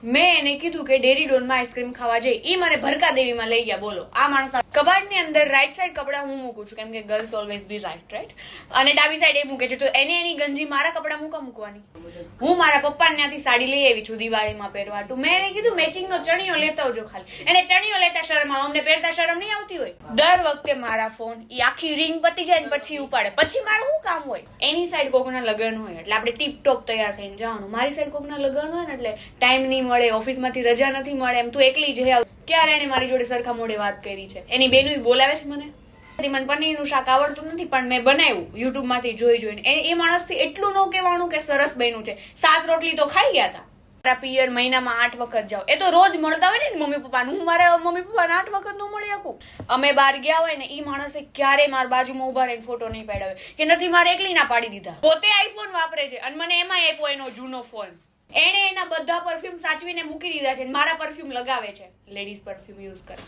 મેં એને કીધું કે ડેરી ડોનમાં આઈસ્ક્રીમ ખાવા જઈ, ઈ મને ભરકા દેવીમાં લઈ ગયા. બોલો, આ માણસ કબાટની અંદર રાઈટ સાઈડ કપડા હું મૂકું છું, કેમ કે ગર્લ્સ ઓલવેઝ બી રાઈટ, અને ડાબી સાઈડ એ મૂકે છે, તો એને એની ગંજી મારા કપડા મૂકવાની. હું મારા પપ્પાને ત્યાંથી સાડી લઈ આવી છું દિવાળીમાં પહેરવા. મેં એને કીધું મેચિંગનો ચણિયો લેતા આવજો. ખાલી એને ચણિયો લેતા શરમ આવે, અમને પહેરતા શરમ નહીં આવતી હોય? દર વખતે મારા ફોન ઈ આખી રિંગ પતી જાય ને પછી ઉપાડે, પછી મારું શું કામ હોય? એની સાઈડ કોકના લગ્ન હોય એટલે આપણે ટીપ ટોપ તૈયાર થઈને જવાનું. મારી સાઈડ કોકના લગ્ન હોય ને એટલે ટાઈમ નહીં મળે, ઓફિસમાંથી રજા નથી મળે, એમ તું એકલી જ આવ. ક્યારે એને મારી જોડે સરખા મોઢે વાત કરી છે? એની બેનું બોલાવે છે મને. મને પનીરનું શાક આવડતું નથી પણ મેં બનાવ્યું યુટ્યુબ માંથી જોઈને. એ માણસથી એટલું ન કહેવાનું કે સરસ બન્યું છે. 7 રોટલી તો ખાઈ ગયા હતા. મારા પિયર મહિનામાં 8 વખત જાવ. એ તો રોજ મળતા હોય ને મમ્મી પપ્પાનું. હું મારા મમ્મી પપ્પાને 8 વખત ન મળી શકું. અમે બહાર ગયા હોય ને, ઈ માણસે ક્યારે મારા બાજુમાં ઉભા રહીને ફોટો નહીં પાડાવે કે નથી મારે એકલી ના પાડી દીધા. પોતે આઈફોન વાપરે છે અને મને એમાં આપ્યો એનો જૂનો ફોન. એને એના બધા પરફ્યુમ સાચવીને મૂકી દીધા છે, મારા પરફ્યુમ લગાવે છે. લેડીઝ પરફ્યુમ યુઝ કરે.